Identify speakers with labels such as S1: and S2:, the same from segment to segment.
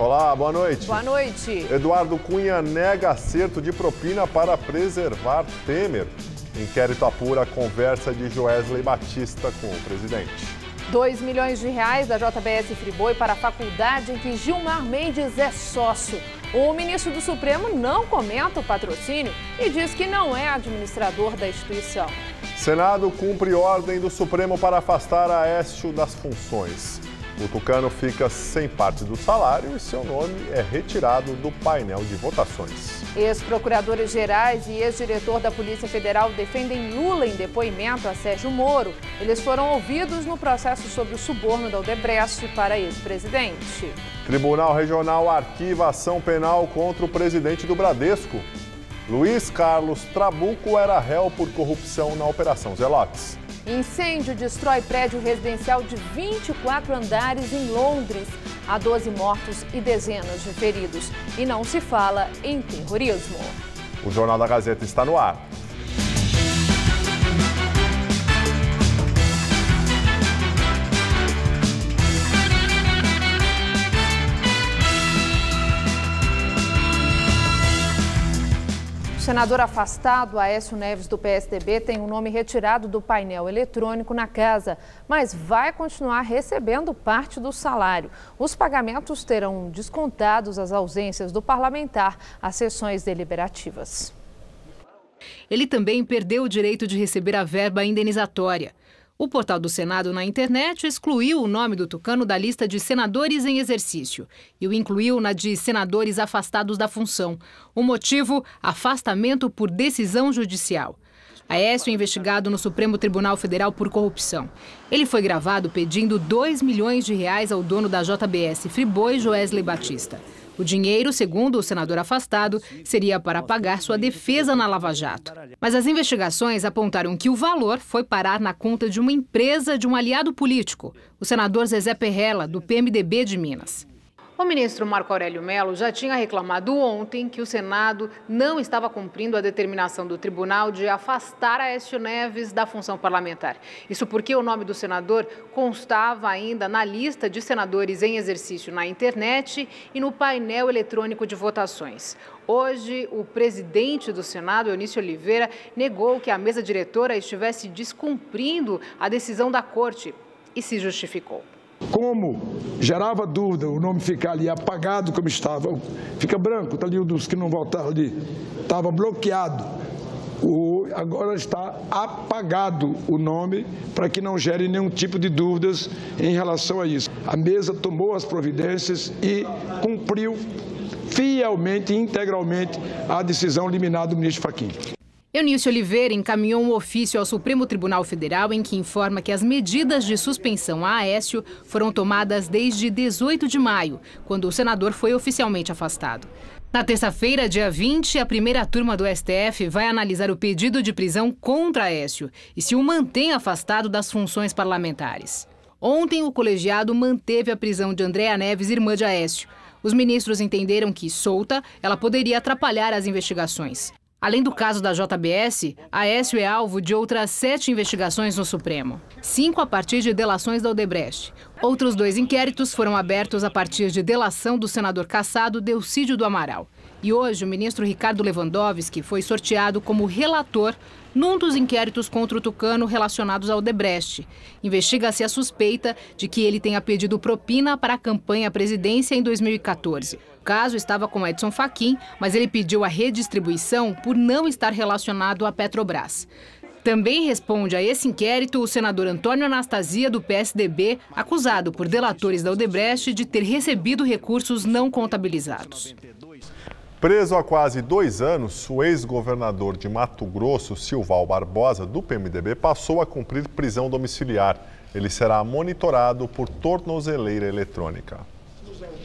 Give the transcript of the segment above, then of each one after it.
S1: Olá, boa noite.
S2: Boa noite.
S1: Eduardo Cunha nega acerto de propina para preservar Temer. Inquérito apura a conversa de Joesley Batista com o presidente.
S2: R$2 milhões da JBS Friboi para a faculdade em que Gilmar Mendes é sócio. O ministro do Supremo não comenta o patrocínio e diz que não é administrador da instituição.
S1: Senado cumpre ordem do Supremo para afastar Aécio das funções. O tucano fica sem parte do salário e seu nome é retirado do painel de votações.
S2: Ex-procuradores gerais e ex-diretor da Polícia Federal defendem Lula em depoimento a Sérgio Moro. Eles foram ouvidos no processo sobre o suborno da Odebrecht para ex-presidente.
S1: Tribunal Regional arquiva ação penal contra o presidente do Bradesco. Luiz Carlos Trabuco era réu por corrupção na Operação Zelotes.
S2: Incêndio destrói prédio residencial de 24 andares em Londres. Há 12 mortos e dezenas de feridos. E não se fala em terrorismo.
S1: O Jornal da Gazeta está no ar.
S2: O senador afastado, Aécio Neves, do PSDB, tem o nome retirado do painel eletrônico na casa, mas vai continuar recebendo parte do salário. Os pagamentos terão descontados as ausências do parlamentar às sessões deliberativas.
S3: Ele também perdeu o direito de receber a verba indenizatória. O portal do Senado na internet excluiu o nome do tucano da lista de senadores em exercício e o incluiu na de senadores afastados da função. O motivo, afastamento por decisão judicial. Aécio é investigado no Supremo Tribunal Federal por corrupção. Ele foi gravado pedindo R$2 milhões ao dono da JBS Friboi, Joesley Batista. O dinheiro, segundo o senador afastado, seria para pagar sua defesa na Lava Jato. Mas as investigações apontaram que o valor foi parar na conta de uma empresa de um aliado político, o senador Zezé Perrella, do PMDB de Minas. O ministro Marco Aurélio Mello já tinha reclamado ontem que o Senado não estava cumprindo a determinação do tribunal de afastar Aécio Neves da função parlamentar. Isso porque o nome do senador constava ainda na lista de senadores em exercício na internet e no painel eletrônico de votações. Hoje, o presidente do Senado, Eunício Oliveira, negou que a mesa diretora estivesse descumprindo a decisão da Corte e se justificou.
S4: Como gerava dúvida o nome ficar ali apagado como estava, fica branco, está ali um dos que não votaram ali, estava bloqueado. Agora está apagado o nome para que não gere nenhum tipo de dúvidas em relação a isso. A mesa tomou as providências e cumpriu fielmente e integralmente a decisão liminar do ministro Fachin.
S3: Eunício Oliveira encaminhou um ofício ao Supremo Tribunal Federal em que informa que as medidas de suspensão a Aécio foram tomadas desde 18 de maio, quando o senador foi oficialmente afastado. Na terça-feira, dia 20, a primeira turma do STF vai analisar o pedido de prisão contra Aécio e se o mantém afastado das funções parlamentares. Ontem, o colegiado manteve a prisão de Andréa Neves, irmã de Aécio. Os ministros entenderam que, solta, ela poderia atrapalhar as investigações. Além do caso da JBS, Aécio é alvo de outras 7 investigações no Supremo. 5 a partir de delações da Odebrecht. Outros 2 inquéritos foram abertos a partir de delação do senador cassado Delcídio do Amaral. E hoje, o ministro Ricardo Lewandowski foi sorteado como relator num dos inquéritos contra o tucano relacionados ao Odebrecht. Investiga-se a suspeita de que ele tenha pedido propina para a campanha à presidência em 2014. O caso estava com Edson Fachin, mas ele pediu a redistribuição por não estar relacionado à Petrobras. Também responde a esse inquérito o senador Antônio Anastasia, do PSDB, acusado por delatores da Odebrecht de ter recebido recursos não contabilizados.
S1: Preso há quase 2 anos, o ex-governador de Mato Grosso, Silval Barbosa, do PMDB, passou a cumprir prisão domiciliar. Ele será monitorado por tornozeleira eletrônica.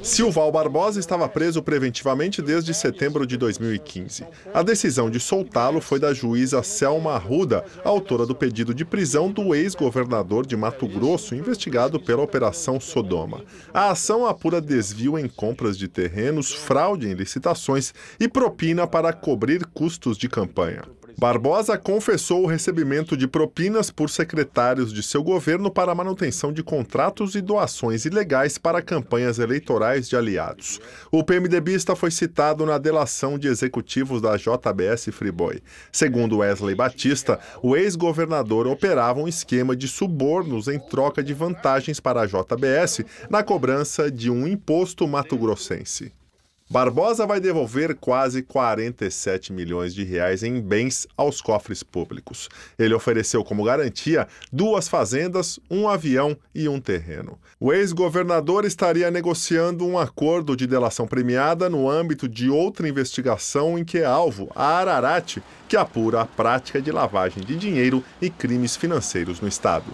S1: Silval Barbosa estava preso preventivamente desde setembro de 2015. A decisão de soltá-lo foi da juíza Selma Arruda, autora do pedido de prisão do ex-governador de Mato Grosso, investigado pela Operação Sodoma. A ação apura desvio em compras de terrenos, fraude em licitações e propina para cobrir custos de campanha. Barbosa confessou o recebimento de propinas por secretários de seu governo para a manutenção de contratos e doações ilegais para campanhas eleitorais de aliados. O PMDBista foi citado na delação de executivos da JBS Friboi. Segundo Wesley Batista, o ex-governador operava um esquema de subornos em troca de vantagens para a JBS na cobrança de um imposto mato-grossense. Barbosa vai devolver quase 47 milhões de reais em bens aos cofres públicos. Ele ofereceu como garantia 2 fazendas, um avião e um terreno. O ex-governador estaria negociando um acordo de delação premiada no âmbito de outra investigação em que é alvo a Ararate, que apura a prática de lavagem de dinheiro e crimes financeiros no estado.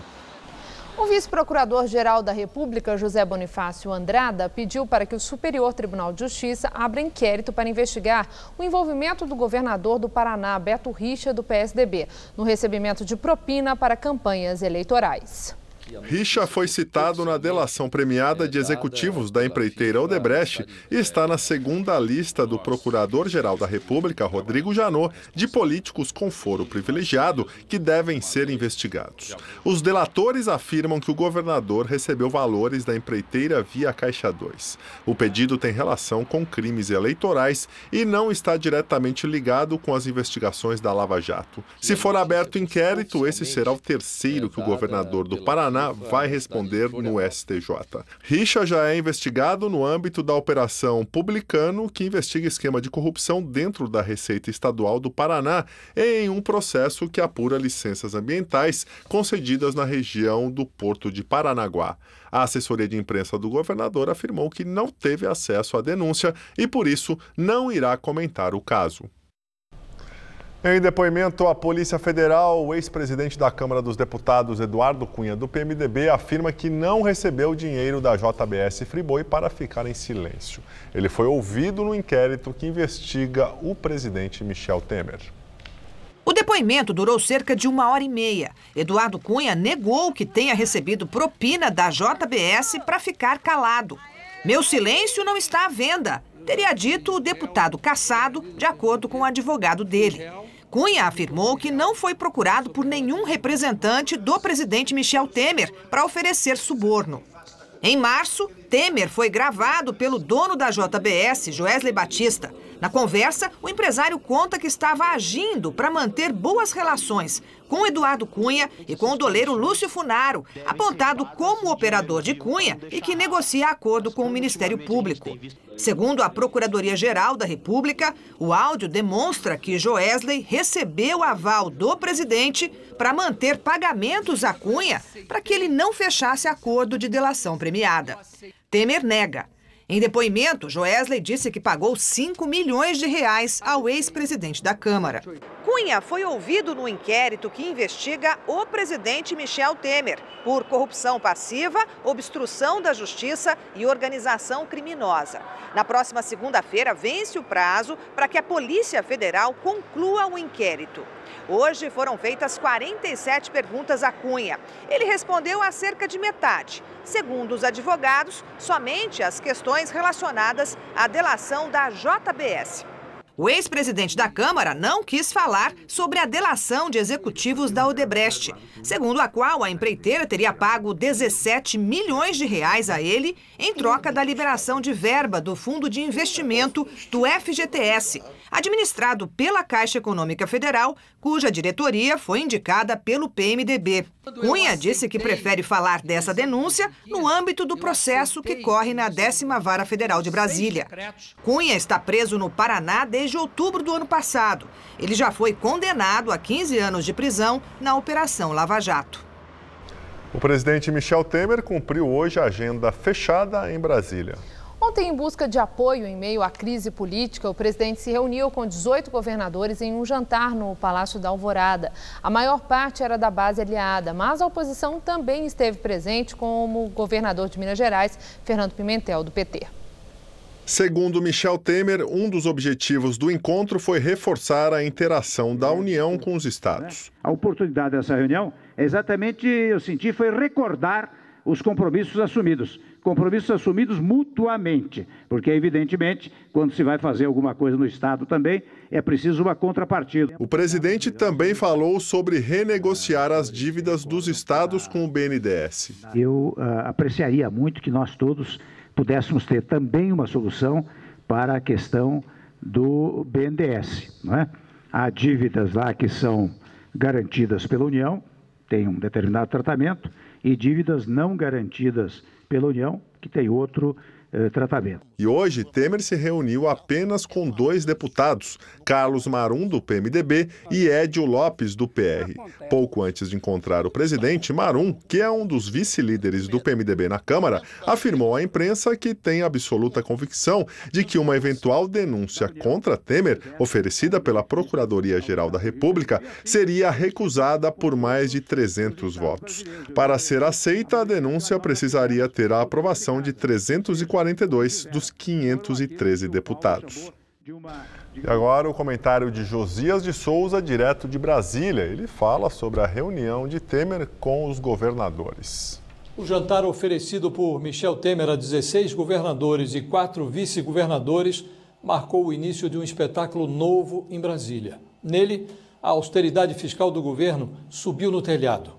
S2: O vice-procurador-geral da República, José Bonifácio Andrada, pediu para que o Superior Tribunal de Justiça abra inquérito para investigar o envolvimento do governador do Paraná, Beto Richa, do PSDB, no recebimento de propina para campanhas eleitorais.
S1: Richa foi citado na delação premiada de executivos da empreiteira Odebrecht e está na segunda lista do Procurador-Geral da República, Rodrigo Janot, de políticos com foro privilegiado que devem ser investigados. Os delatores afirmam que o governador recebeu valores da empreiteira via Caixa 2. O pedido tem relação com crimes eleitorais e não está diretamente ligado com as investigações da Lava Jato. Se for aberto inquérito, esse será o terceiro que o governador do Paraná vai responder no STJ. Richa já é investigado no âmbito da Operação Publicano, que investiga esquema de corrupção dentro da Receita Estadual do Paraná, em um processo que apura licenças ambientais concedidas na região do Porto de Paranaguá. A assessoria de imprensa do governador afirmou que não teve acesso à denúncia e, por isso, não irá comentar o caso. Em depoimento à Polícia Federal, o ex-presidente da Câmara dos Deputados, Eduardo Cunha, do PMDB, afirma que não recebeu dinheiro da JBS Friboi para ficar em silêncio. Ele foi ouvido no inquérito que investiga o presidente Michel Temer.
S5: O depoimento durou cerca de 1h30. Eduardo Cunha negou que tenha recebido propina da JBS para ficar calado. Meu silêncio não está à venda, teria dito o deputado cassado, de acordo com o advogado dele. Cunha afirmou que não foi procurado por nenhum representante do presidente Michel Temer para oferecer suborno. Em março, Temer foi gravado pelo dono da JBS, Wesley Batista. Na conversa, o empresário conta que estava agindo para manter boas relações com Eduardo Cunha e com o doleiro Lúcio Funaro, apontado como operador de Cunha e que negocia acordo com o Ministério Público. Segundo a Procuradoria-Geral da República, o áudio demonstra que Joesley recebeu aval do presidente para manter pagamentos a Cunha para que ele não fechasse acordo de delação premiada. Temer nega. Em depoimento, Joesley disse que pagou 5 milhões de reais ao ex-presidente da Câmara. Cunha foi ouvido no inquérito que investiga o presidente Michel Temer por corrupção passiva, obstrução da justiça e organização criminosa. Na próxima segunda-feira, vence o prazo para que a Polícia Federal conclua o inquérito. Hoje foram feitas 47 perguntas a Cunha. Ele respondeu a cerca de metade. Segundo os advogados, somente as questões relacionadas à delação da JBS. O ex-presidente da Câmara não quis falar sobre a delação de executivos da Odebrecht, segundo a qual a empreiteira teria pago 17 milhões de reais a ele em troca da liberação de verba do Fundo de Investimento do FGTS, administrado pela Caixa Econômica Federal, cuja diretoria foi indicada pelo PMDB. Cunha disse que prefere falar dessa denúncia no âmbito do processo que corre na 10ª Vara Federal de Brasília. Cunha está preso no Paraná desde outubro do ano passado. Ele já foi condenado a 15 anos de prisão na Operação Lava Jato.
S1: O presidente Michel Temer cumpriu hoje a agenda fechada em Brasília.
S2: Ontem, em busca de apoio em meio à crise política, o presidente se reuniu com 18 governadores em um jantar no Palácio da Alvorada. A maior parte era da base aliada, mas a oposição também esteve presente, como o governador de Minas Gerais, Fernando Pimentel, do PT.
S1: Segundo Michel Temer, um dos objetivos do encontro foi reforçar a interação da União com os estados.
S6: A oportunidade dessa reunião, exatamente, eu senti, foi recordar os compromissos assumidos compromissos assumidos mutuamente, porque, evidentemente, quando se vai fazer alguma coisa no Estado também, é preciso uma contrapartida.
S1: O presidente também falou sobre renegociar as dívidas dos estados com o BNDES.
S6: Eu apreciaria muito que nós todos pudéssemos ter também uma solução para a questão do BNDES, não é? Há dívidas lá que são garantidas pela União, tem um determinado tratamento, e dívidas não garantidas pela União, que tem outro tratamento.
S1: E hoje, Temer se reuniu apenas com 2 deputados, Carlos Marum, do PMDB, e Édio Lopes, do PR. Pouco antes de encontrar o presidente, Marum, que é um dos vice-líderes do PMDB na Câmara, afirmou à imprensa que tem absoluta convicção de que uma eventual denúncia contra Temer, oferecida pela Procuradoria-Geral da República, seria recusada por mais de 300 votos. Para ser aceita, a denúncia precisaria ter a aprovação de 342 dos 513 deputados. E agora o comentário de Josias de Souza, direto de Brasília. Ele fala sobre a reunião de Temer com os governadores.
S7: O jantar oferecido por Michel Temer a 16 governadores e 4 vice-governadores marcou o início de um espetáculo novo em Brasília. Nele, a austeridade fiscal do governo subiu no telhado.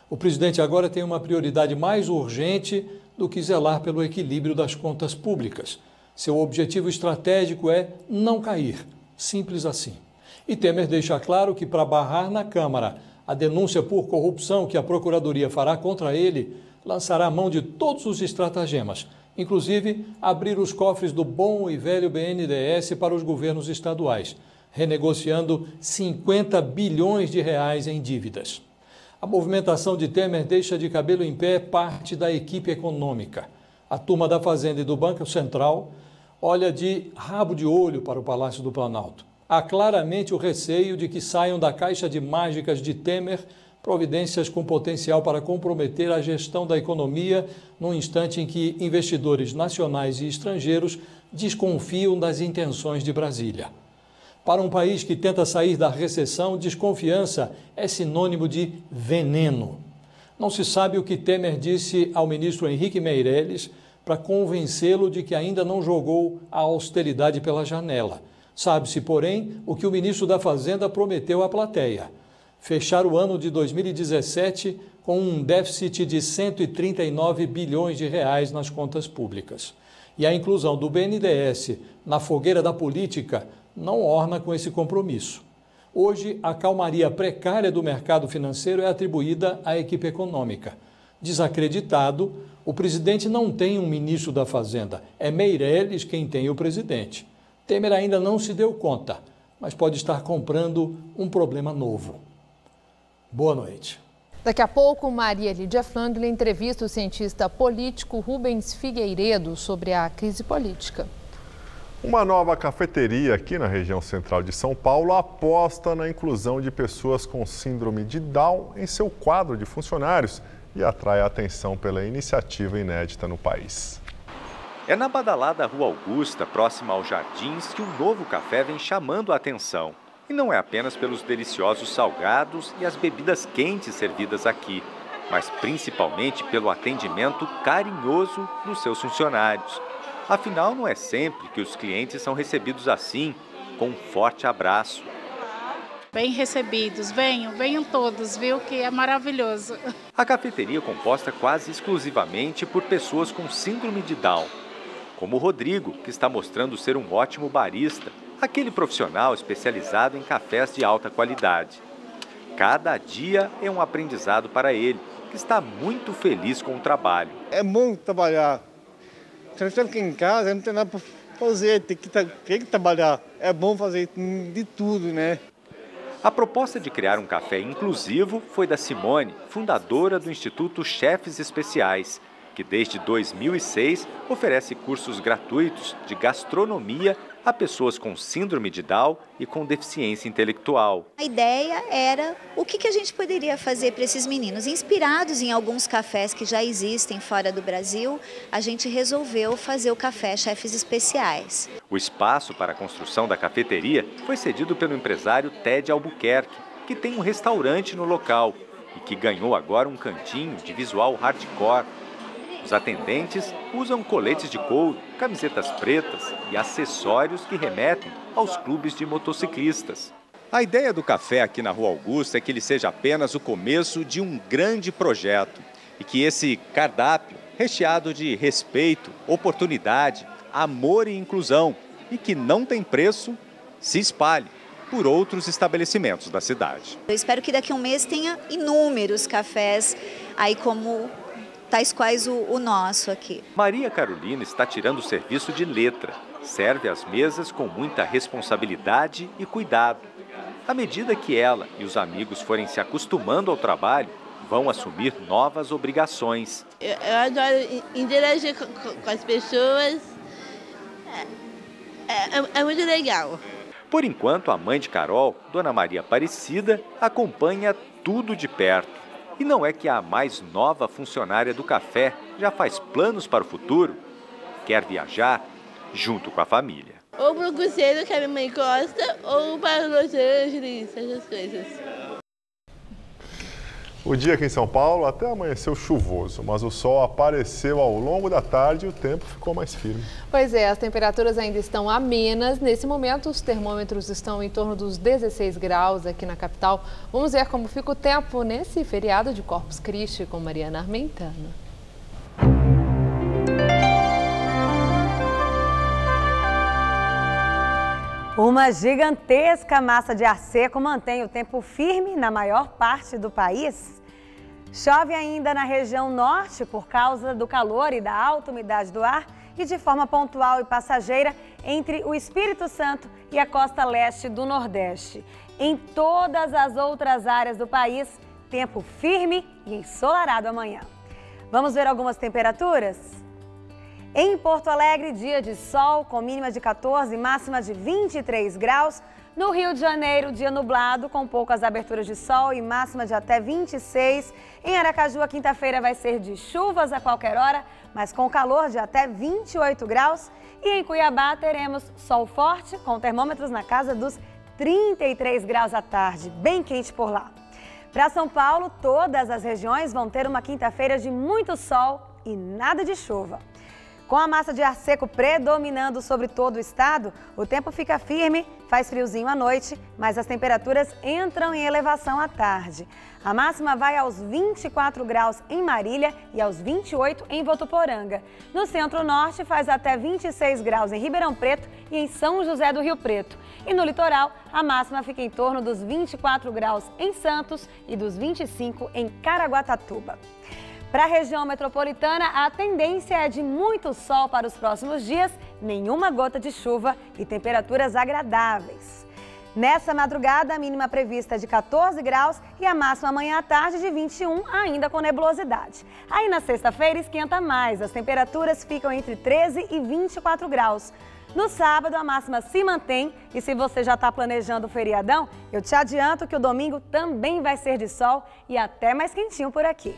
S7: O presidente agora tem uma prioridade mais urgente do que zelar pelo equilíbrio das contas públicas. Seu objetivo estratégico é não cair, simples assim. E Temer deixa claro que para barrar na Câmara a denúncia por corrupção que a Procuradoria fará contra ele, lançará mão de todos os estratagemas, inclusive abrir os cofres do bom e velho BNDES para os governos estaduais, renegociando 50 bilhões de reais em dívidas. A movimentação de Temer deixa de cabelo em pé parte da equipe econômica. A turma da Fazenda e do Banco Central olha de rabo de olho para o Palácio do Planalto. Há claramente o receio de que saiam da caixa de mágicas de Temer providências com potencial para comprometer a gestão da economia num instante em que investidores nacionais e estrangeiros desconfiam das intenções de Brasília. Para um país que tenta sair da recessão, desconfiança é sinônimo de veneno. Não se sabe o que Temer disse ao ministro Henrique Meirelles para convencê-lo de que ainda não jogou a austeridade pela janela. Sabe-se, porém, o que o ministro da Fazenda prometeu à plateia: fechar o ano de 2017 com um déficit de 139 bilhões de reais nas contas públicas. E a inclusão do BNDES na fogueira da política não orna com esse compromisso. Hoje, a calmaria precária do mercado financeiro é atribuída à equipe econômica. Desacreditado, o presidente não tem um ministro da Fazenda, é Meirelles quem tem o presidente. Temer ainda não se deu conta, mas pode estar comprando um problema novo. Boa noite.
S2: Daqui a pouco, Maria Lídia Flândula entrevista o cientista político Rubens Figueiredo sobre a crise política.
S1: Uma nova cafeteria aqui na região central de São Paulo aposta na inclusão de pessoas com síndrome de Down em seu quadro de funcionários e atrai a atenção pela iniciativa inédita no país.
S8: É na badalada Rua Augusta, próxima aos Jardins, que um novo café vem chamando a atenção. E não é apenas pelos deliciosos salgados e as bebidas quentes servidas aqui, mas principalmente pelo atendimento carinhoso dos seus funcionários. Afinal, não é sempre que os clientes são recebidos assim, com um forte abraço.
S9: Bem recebidos, venham todos, viu, que é maravilhoso.
S8: A cafeteria é composta quase exclusivamente por pessoas com síndrome de Down, como o Rodrigo, que está mostrando ser um ótimo barista, aquele profissional especializado em cafés de alta qualidade. Cada dia é um aprendizado para ele, que está muito feliz com o trabalho.
S10: É bom trabalhar. Você sabe que em casa não tem nada para fazer, tem que trabalhar. É bom fazer de tudo, né?
S8: A proposta de criar um café inclusivo foi da Simone, fundadora do Instituto Chefes Especiais, que desde 2006 oferece cursos gratuitos de gastronomia a pessoas com síndrome de Down e com deficiência intelectual.
S11: A ideia era o que a gente poderia fazer para esses meninos. Inspirados em alguns cafés que já existem fora do Brasil, a gente resolveu fazer o café Chefes Especiais.
S8: O espaço para a construção da cafeteria foi cedido pelo empresário Ted Albuquerque, que tem um restaurante no local e que ganhou agora um cantinho de visual hardcore. Os atendentes usam coletes de couro, camisetas pretas e acessórios que remetem aos clubes de motociclistas. A ideia do café aqui na Rua Augusta é que ele seja apenas o começo de um grande projeto e que esse cardápio, recheado de respeito, oportunidade, amor e inclusão e que não tem preço, se espalhe por outros estabelecimentos da cidade.
S11: Eu espero que daqui a um mês tenha inúmeros cafés, aí como tais quais o nosso aqui.
S8: Maria Carolina está tirando o serviço de letra. Serve as mesas com muita responsabilidade e cuidado. À medida que ela e os amigos forem se acostumando ao trabalho, vão assumir novas obrigações.
S12: Eu adoro interagir com as pessoas. É muito legal.
S8: Por enquanto, a mãe de Carol, Dona Maria Aparecida, acompanha tudo de perto. E não é que a mais nova funcionária do café já faz planos para o futuro? Quer viajar junto com a família.
S12: Ou para o cruzeiro que a minha mãe gosta, ou para Los Angeles, essas coisas.
S1: O dia aqui em São Paulo até amanheceu chuvoso, mas o sol apareceu ao longo da tarde e o tempo ficou mais firme.
S2: Pois é, as temperaturas ainda estão amenas. Nesse momento, os termômetros estão em torno dos 16 graus aqui na capital. Vamos ver como fica o tempo nesse feriado de Corpus Christi com Mariana Armentano.
S13: Uma gigantesca massa de ar seco mantém o tempo firme na maior parte do país. Chove ainda na região norte por causa do calor e da alta umidade do ar e de forma pontual e passageira entre o Espírito Santo e a costa leste do Nordeste. Em todas as outras áreas do país, tempo firme e ensolarado amanhã. Vamos ver algumas temperaturas? Em Porto Alegre, dia de sol, com mínima de 14 e máxima de 23 graus. No Rio de Janeiro, dia nublado, com poucas aberturas de sol e máxima de até 26. Em Aracaju, a quinta-feira vai ser de chuvas a qualquer hora, mas com calor de até 28 graus. E em Cuiabá, teremos sol forte, com termômetros na casa dos 33 graus à tarde, bem quente por lá. Para São Paulo, todas as regiões vão ter uma quinta-feira de muito sol e nada de chuva. Com a massa de ar seco predominando sobre todo o estado, o tempo fica firme, faz friozinho à noite, mas as temperaturas entram em elevação à tarde. A máxima vai aos 24 graus em Marília e aos 28 em Votuporanga. No centro-norte faz até 26 graus em Ribeirão Preto e em São José do Rio Preto. E no litoral, a máxima fica em torno dos 24 graus em Santos e dos 25 em Caraguatatuba. Para a região metropolitana, a tendência é de muito sol para os próximos dias, nenhuma gota de chuva e temperaturas agradáveis. Nessa madrugada, a mínima prevista é de 14 graus e a máxima amanhã à tarde de 21, ainda com nebulosidade. Aí na sexta-feira esquenta mais, as temperaturas ficam entre 13 e 24 graus. No sábado, a máxima se mantém e se você já está planejando o feriadão, eu te adianto que o domingo também vai ser de sol e até mais quentinho por aqui.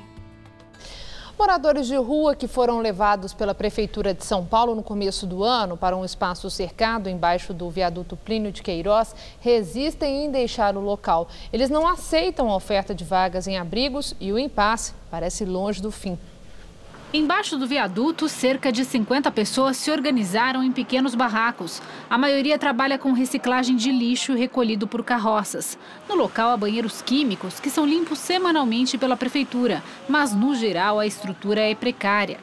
S2: Moradores de rua que foram levados pela Prefeitura de São Paulo no começo do ano para um espaço cercado embaixo do viaduto Plínio de Queiroz resistem em deixar o local. Eles não aceitam a oferta de vagas em abrigos e o impasse parece longe do fim.
S3: Embaixo do viaduto, cerca de 50 pessoas se organizaram em pequenos barracos. A maioria trabalha com reciclagem de lixo recolhido por carroças. No local há banheiros químicos que são limpos semanalmente pela prefeitura, mas no geral a estrutura é precária.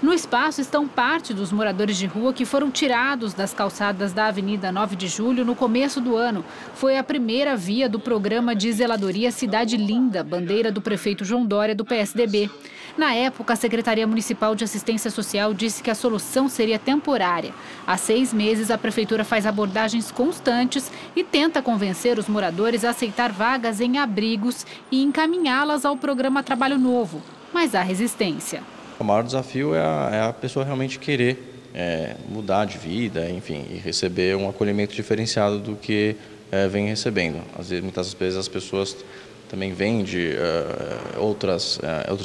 S3: No espaço estão parte dos moradores de rua que foram tirados das calçadas da Avenida 9 de Julho no começo do ano. Foi a primeira via do programa de zeladoria Cidade Linda, bandeira do prefeito João Dória do PSDB. Na época, a Secretaria Municipal de Assistência Social disse que a solução seria temporária. Há 6 meses, a Prefeitura faz abordagens constantes e tenta convencer os moradores a aceitar vagas em abrigos e encaminhá-las ao programa Trabalho Novo. Mas há resistência.
S14: O maior desafio é a pessoa realmente querer mudar de vida, enfim, e receber um acolhimento diferenciado do que vem recebendo. Muitas vezes as pessoas também vêm de outros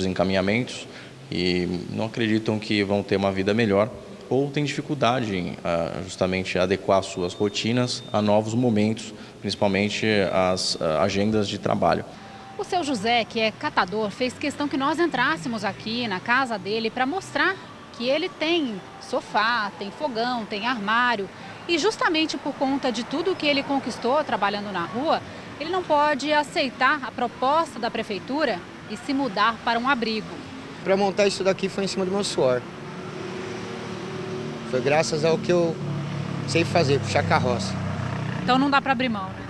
S14: encaminhamentos e não acreditam que vão ter uma vida melhor ou têm dificuldade em justamente adequar suas rotinas a novos momentos, principalmente as agendas de trabalho.
S15: O seu José, que é catador, fez questão que nós entrássemos aqui na casa dele para mostrar que ele tem sofá, tem fogão, tem armário. E justamente por conta de tudo que ele conquistou trabalhando na rua, ele não pode aceitar a proposta da prefeitura e se mudar para um abrigo.
S16: Para montar isso daqui foi em cima do meu suor. Foi graças ao que eu sei fazer, puxar carroça.
S15: Então não dá para abrir mão, né?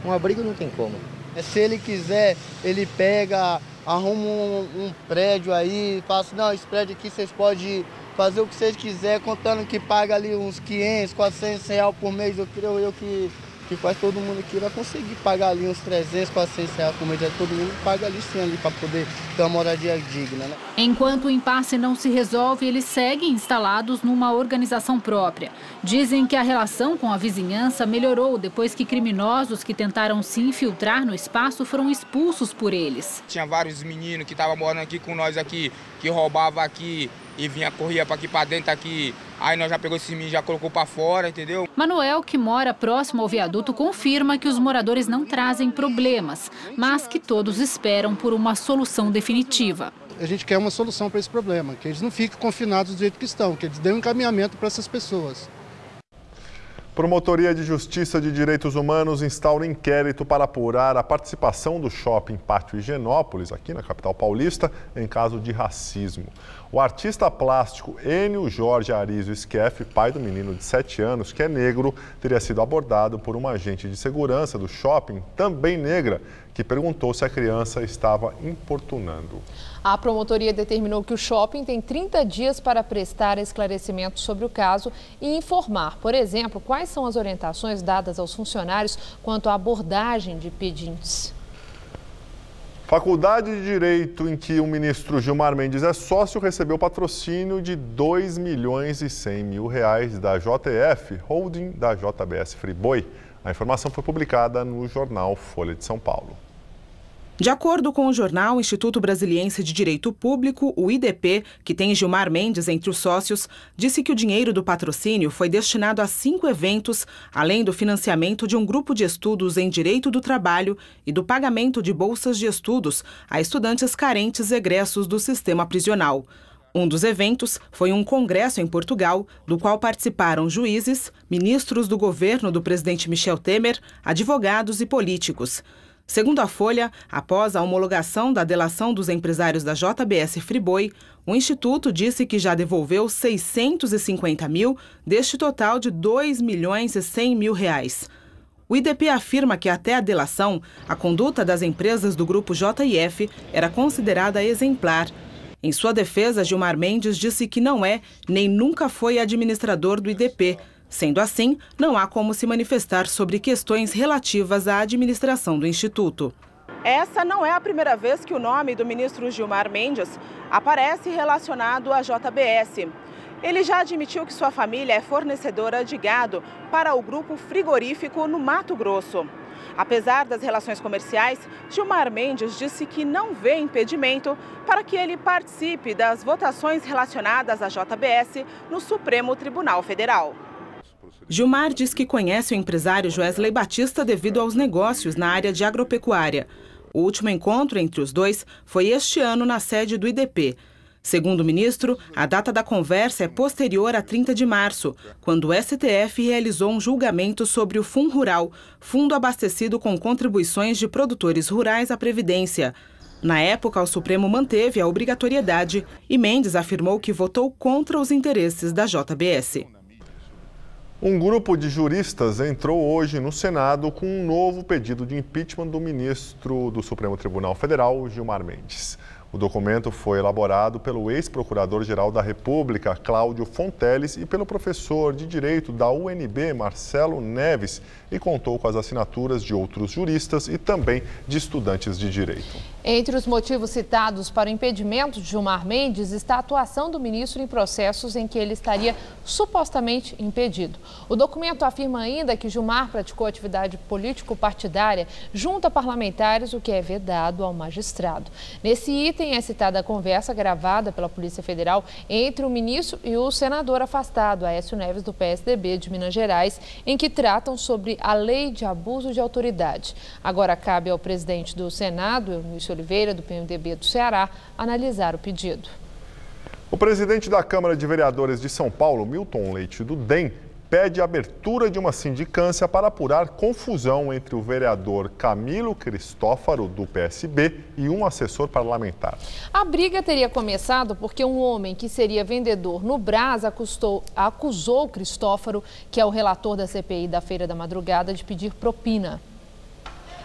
S16: Um abrigo não tem como. Se ele quiser, ele pega, arruma um prédio aí, fala assim, não, esse prédio aqui vocês podem fazer o que vocês quiserem, contando que paga ali uns 500, 400 reais por mês. Eu creio eu que quase todo mundo aqui vai conseguir pagar ali uns 300, 400 reais por mês. Todo mundo paga ali sim, ali para poder ter uma moradia digna, né?
S15: Enquanto o impasse não se resolve, eles seguem instalados numa organização própria. Dizem que a relação com a vizinhança melhorou depois que criminosos que tentaram se infiltrar no espaço foram expulsos por eles.
S17: Tinha vários meninos que estavam morando aqui com nós aqui, que roubavam aqui e corria para aqui para dentro aqui. Aí nós já pegou esse menino e já colocou para fora, entendeu?
S15: Manuel, que mora próximo ao viaduto, confirma que os moradores não trazem problemas, mas que todos esperam por uma solução definitiva.
S18: A gente quer uma solução para esse problema, que eles não fiquem confinados do jeito que estão, que eles dêem um encaminhamento para essas pessoas.
S1: Promotoria de Justiça de Direitos Humanos instaura inquérito para apurar a participação do Shopping Pátio Higienópolis, aqui na capital paulista, em caso de racismo. O artista plástico Enio Jorge Arizio Skeff, pai do menino de 7 anos, que é negro, teria sido abordado por uma agente de segurança do shopping, também negra, que perguntou se a criança estava importunando.
S2: A promotoria determinou que o shopping tem 30 dias para prestar esclarecimentos sobre o caso e informar, por exemplo, quais são as orientações dadas aos funcionários quanto à abordagem de pedintes.
S1: Faculdade de Direito em que o ministro Gilmar Mendes é sócio recebeu patrocínio de R$2,1 milhões da JF, holding da JBS Friboi. A informação foi publicada no jornal Folha de São Paulo.
S19: De acordo com o jornal Instituto Brasiliense de Direito Público, o IDP, que tem Gilmar Mendes entre os sócios, disse que o dinheiro do patrocínio foi destinado a 5 eventos, além do financiamento de um grupo de estudos em Direito do Trabalho e do pagamento de bolsas de estudos a estudantes carentes egressos do sistema prisional. Um dos eventos foi um congresso em Portugal, do qual participaram juízes, ministros do governo do presidente Michel Temer, advogados e políticos. Segundo a Folha, após a homologação da delação dos empresários da JBS Friboi, o Instituto disse que já devolveu 650 mil deste total de R$2,1 milhões. O IDP afirma que até a delação, a conduta das empresas do grupo JIF era considerada exemplar. Em sua defesa, Gilmar Mendes disse que não é, nem nunca foi administrador do IDP. Sendo assim, não há como se manifestar sobre questões relativas à administração do Instituto.
S20: Essa não é a primeira vez que o nome do ministro Gilmar Mendes aparece relacionado à JBS. Ele já admitiu que sua família é fornecedora de gado para o grupo frigorífico no Mato Grosso. Apesar das relações comerciais, Gilmar Mendes disse que não vê impedimento para que ele participe das votações relacionadas à JBS no Supremo Tribunal Federal.
S19: Gilmar diz que conhece o empresário Joesley Batista devido aos negócios na área de agropecuária. O último encontro entre os dois foi este ano na sede do IDP. Segundo o ministro, a data da conversa é posterior a 30 de março, quando o STF realizou um julgamento sobre o FUNRural, fundo abastecido com contribuições de produtores rurais à Previdência. Na época, o Supremo manteve a obrigatoriedade e Mendes afirmou que votou contra os interesses da JBS.
S1: Um grupo de juristas entrou hoje no Senado com um novo pedido de impeachment do ministro do Supremo Tribunal Federal, Gilmar Mendes. O documento foi elaborado pelo ex-procurador-geral da República, Cláudio Fonteles, e pelo professor de Direito da UNB, Marcelo Neves, e contou com as assinaturas de outros juristas e também de estudantes de Direito.
S2: Entre os motivos citados para o impedimento de Gilmar Mendes está a atuação do ministro em processos em que ele estaria supostamente impedido. O documento afirma ainda que Gilmar praticou atividade político-partidária junto a parlamentares, o que é vedado ao magistrado. Nesse item é citada a conversa gravada pela Polícia Federal entre o ministro e o senador afastado, Aécio Neves, do PSDB de Minas Gerais, em que tratam sobre a lei de abuso de autoridade. Agora cabe ao presidente do Senado, Eunice Oliveira, do PMDB do Ceará, analisar o pedido.
S1: O presidente da Câmara de Vereadores de São Paulo, Milton Leite, do DEM, pede a abertura de uma sindicância para apurar confusão entre o vereador Camilo Cristófaro, do PSB, e um assessor parlamentar.
S2: A briga teria começado porque um homem que seria vendedor no Brás acusou Cristófaro, que é o relator da CPI da Feira da Madrugada, de pedir propina.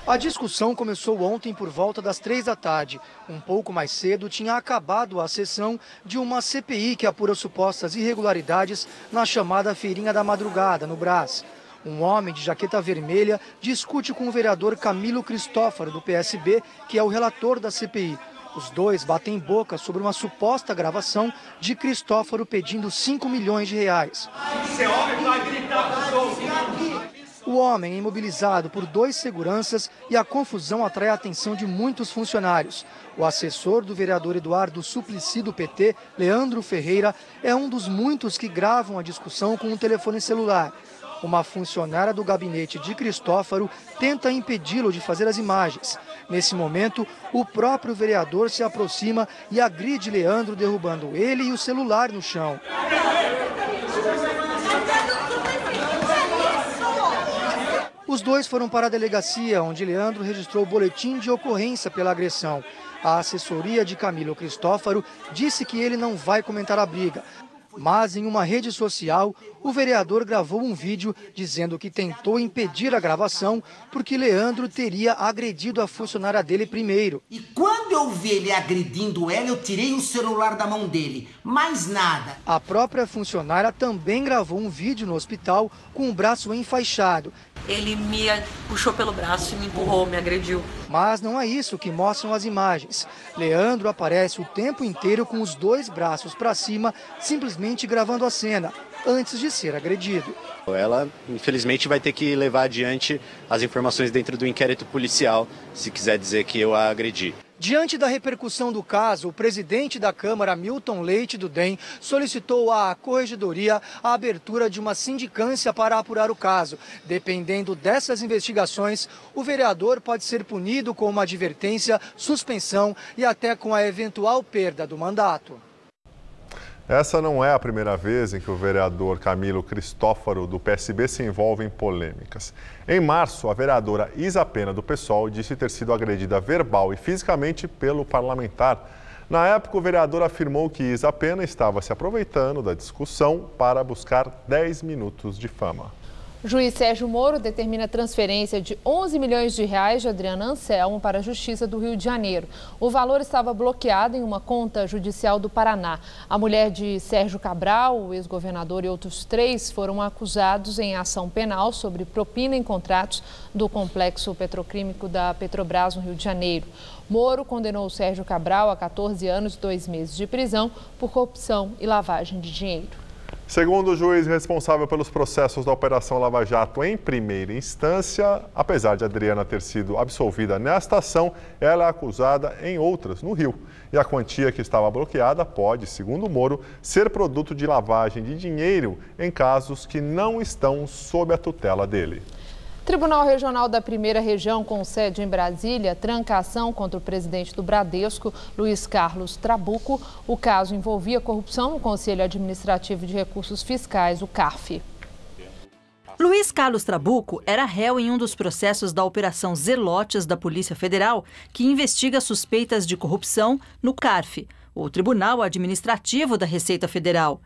S21: A discussão começou ontem por volta das 3 da tarde. Um pouco mais cedo tinha acabado a sessão de uma CPI que apura supostas irregularidades na chamada Feirinha da Madrugada, no Brás. Um homem de jaqueta vermelha discute com o vereador Camilo Cristófaro, do PSB, que é o relator da CPI. Os dois batem boca sobre uma suposta gravação de Cristófaro pedindo 5 milhões de reais. Esse homem vai gritar pro O homem é imobilizado por 2 seguranças e a confusão atrai a atenção de muitos funcionários. O assessor do vereador Eduardo Suplicy, do PT, Leandro Ferreira, é um dos muitos que gravam a discussão com um telefone celular. Uma funcionária do gabinete de Cristófaro tenta impedi-lo de fazer as imagens. Nesse momento, o próprio vereador se aproxima e agride Leandro, derrubando ele e o celular no chão. Os dois foram para a delegacia, onde Leandro registrou o boletim de ocorrência pela agressão. A assessoria de Camilo Cristófaro disse que ele não vai comentar a briga. Mas em uma rede social, o vereador gravou um vídeo dizendo que tentou impedir a gravação porque Leandro teria agredido a funcionária dele primeiro.
S22: E quando eu vi ele agredindo ela, eu tirei o celular da mão dele. Mais nada.
S21: A própria funcionária também gravou um vídeo no hospital com o braço enfaixado.
S23: Ele me puxou pelo braço, me empurrou, me agrediu.
S21: Mas não é isso que mostram as imagens. Leandro aparece o tempo inteiro com os 2 braços para cima, simplesmente gravando a cena, antes de ser agredido.
S24: Ela, infelizmente, vai ter que levar adiante as informações dentro do inquérito policial, se quiser dizer que eu a agredi.
S21: Diante da repercussão do caso, o presidente da Câmara, Milton Leite, do DEM, solicitou à Corregedoria a abertura de uma sindicância para apurar o caso. Dependendo dessas investigações, o vereador pode ser punido com uma advertência, suspensão e até com a eventual perda do mandato.
S1: Essa não é a primeira vez em que o vereador Camilo Cristófaro, do PSB, se envolve em polêmicas. Em março, a vereadora Isa Pena, do PSOL, disse ter sido agredida verbal e fisicamente pelo parlamentar. Na época, o vereador afirmou que Isa Pena estava se aproveitando da discussão para buscar 10 minutos de fama.
S2: O juiz Sérgio Moro determina a transferência de 11 milhões de reais de Adriana Anselmo para a Justiça do Rio de Janeiro. O valor estava bloqueado em uma conta judicial do Paraná. A mulher de Sérgio Cabral, o ex-governador, e outros 3 foram acusados em ação penal sobre propina em contratos do complexo petroquímico da Petrobras no Rio de Janeiro. Moro condenou Sérgio Cabral a 14 anos e 2 meses de prisão por corrupção e lavagem de dinheiro.
S1: Segundo o juiz responsável pelos processos da Operação Lava Jato em primeira instância, apesar de Adriana ter sido absolvida nesta ação, ela é acusada em outras no Rio. E a quantia que estava bloqueada pode, segundo Moro, ser produto de lavagem de dinheiro em casos que não estão sob a tutela dele.
S2: Tribunal Regional da Primeira Região, com sede em Brasília, tranca a ação contra o presidente do Bradesco, Luiz Carlos Trabuco. O caso envolvia corrupção no Conselho Administrativo de Recursos Fiscais, o CARF.
S25: Luiz Carlos Trabuco era réu em um dos processos da Operação Zelotes da Polícia Federal, que investiga suspeitas de corrupção no CARF, o Tribunal Administrativo da Receita Federal.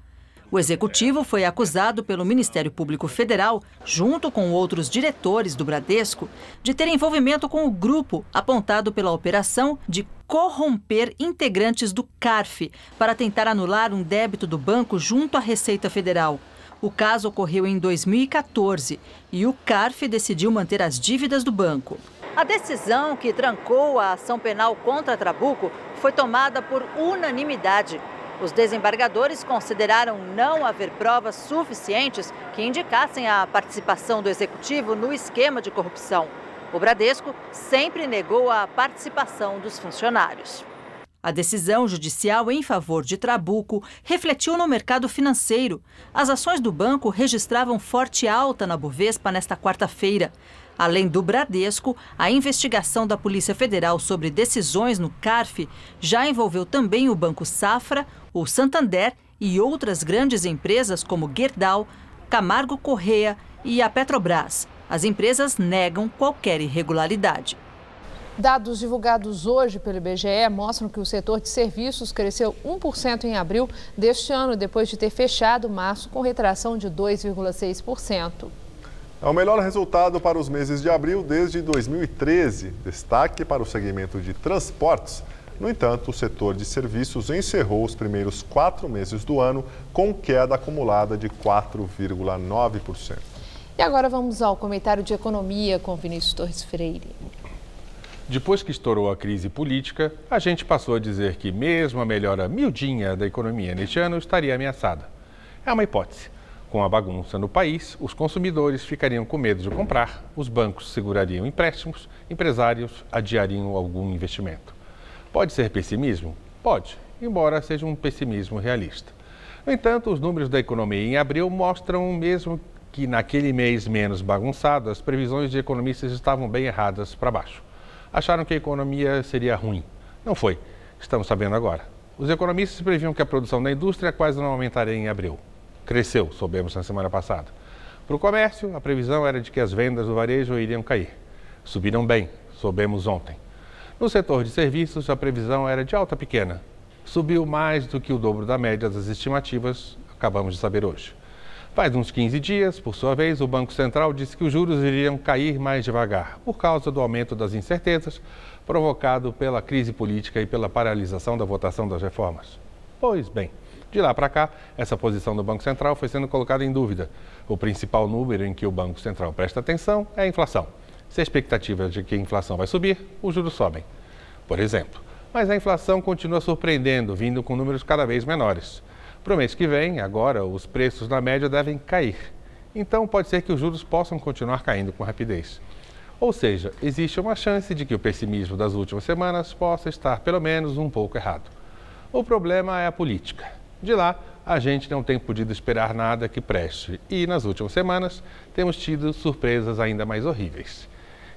S25: O executivo foi acusado pelo Ministério Público Federal, junto com outros diretores do Bradesco, de ter envolvimento com o grupo apontado pela operação de corromper integrantes do CARF para tentar anular um débito do banco junto à Receita Federal. O caso ocorreu em 2014 e o CARF decidiu manter as dívidas do banco. A decisão que trancou a ação penal contra Trabuco foi tomada por unanimidade. Os desembargadores consideraram não haver provas suficientes que indicassem a participação do executivo no esquema de corrupção. O Bradesco sempre negou a participação dos funcionários. A decisão judicial em favor de Trabuco refletiu no mercado financeiro. As ações do banco registravam forte alta na Bovespa nesta quarta-feira. Além do Bradesco, a investigação da Polícia Federal sobre decisões no CARF já envolveu também o Banco Safra, o Santander e outras grandes empresas como Gerdau, Camargo Corrêa e a Petrobras. As empresas negam qualquer irregularidade.
S2: Dados divulgados hoje pelo IBGE mostram que o setor de serviços cresceu 1% em abril deste ano, depois de ter fechado março com retração de 2,6%.
S1: É o melhor resultado para os meses de abril desde 2013. Destaque para o segmento de transportes. No entanto, o setor de serviços encerrou os primeiros 4 meses do ano com queda acumulada de 4,9%.
S2: E agora vamos ao comentário de economia com Vinícius Torres Freire.
S4: Depois que estourou a crise política, a gente passou a dizer que mesmo a melhora miudinha da economia neste ano estaria ameaçada. É uma hipótese. Com a bagunça no país, os consumidores ficariam com medo de comprar, os bancos segurariam empréstimos, empresários adiariam algum investimento. Pode ser pessimismo? Pode, embora seja um pessimismo realista. No entanto, os números da economia em abril mostram mesmo que naquele mês menos bagunçado, as previsões de economistas estavam bem erradas para baixo. Acharam que a economia seria ruim. Não foi. Estamos sabendo agora. Os economistas previam que a produção da indústria quase não aumentaria em abril. Cresceu, soubemos na semana passada. Para o comércio, a previsão era de que as vendas do varejo iriam cair. Subiram bem, soubemos ontem. No setor de serviços, a previsão era de alta pequena. Subiu mais do que o dobro da média das estimativas, acabamos de saber hoje. Faz uns 15 dias, por sua vez, o Banco Central disse que os juros iriam cair mais devagar, por causa do aumento das incertezas provocado pela crise política e pela paralisação da votação das reformas. Pois bem, de lá para cá, essa posição do Banco Central foi sendo colocada em dúvida. O principal número em que o Banco Central presta atenção é a inflação. Se a expectativa é de que a inflação vai subir, os juros sobem, por exemplo. Mas a inflação continua surpreendendo, vindo com números cada vez menores. Para o mês que vem, agora, os preços na média devem cair. Então, pode ser que os juros possam continuar caindo com rapidez. Ou seja, existe uma chance de que o pessimismo das últimas semanas possa estar, pelo menos, um pouco errado. O problema é a política. De lá, a gente não tem podido esperar nada que preste. E, nas últimas semanas, temos tido surpresas ainda mais horríveis.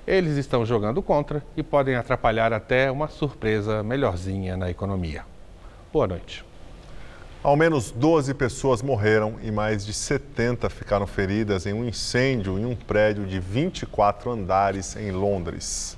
S4: Eles estão jogando contra e podem atrapalhar até uma surpresa melhorzinha na economia. Boa noite.
S1: Ao menos 12 pessoas morreram e mais de 70 ficaram feridas em um incêndio em um prédio de 24 andares em Londres.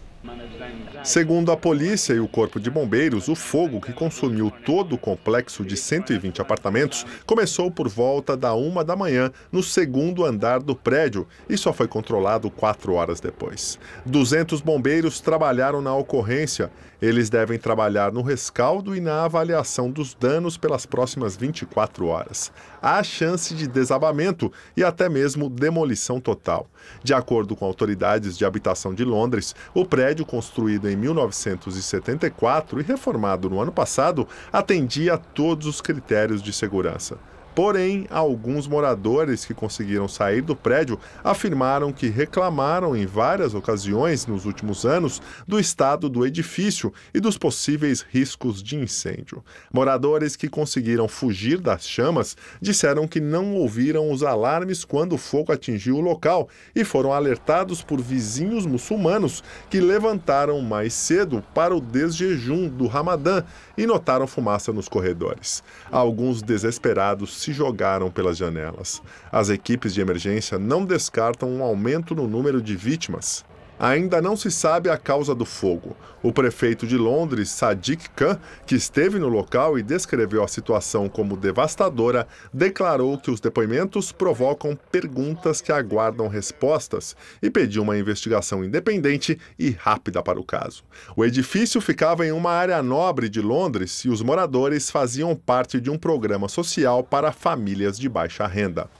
S1: Segundo a polícia e o Corpo de Bombeiros, o fogo que consumiu todo o complexo de 120 apartamentos começou por volta da 1 da manhã no segundo andar do prédio e só foi controlado 4 horas depois. 200 bombeiros trabalharam na ocorrência. Eles devem trabalhar no rescaldo e na avaliação dos danos pelas próximas 24 horas. Há chance de desabamento e até mesmo demolição total. De acordo com autoridades de habitação de Londres, o prédio, construído em 1974 e reformado no ano passado, atendia a todos os critérios de segurança. Porém, alguns moradores que conseguiram sair do prédio afirmaram que reclamaram em várias ocasiões nos últimos anos do estado do edifício e dos possíveis riscos de incêndio. Moradores que conseguiram fugir das chamas disseram que não ouviram os alarmes quando o fogo atingiu o local e foram alertados por vizinhos muçulmanos que levantaram mais cedo para o desjejum do Ramadã e notaram fumaça nos corredores. Alguns desesperados se jogaram pelas janelas. As equipes de emergência não descartam um aumento no número de vítimas. Ainda não se sabe a causa do fogo. O prefeito de Londres, Sadiq Khan, que esteve no local e descreveu a situação como devastadora, declarou que os depoimentos provocam perguntas que aguardam respostas e pediu uma investigação independente e rápida para o caso. O edifício ficava em uma área nobre de Londres e os moradores faziam parte de um programa social para famílias de baixa renda.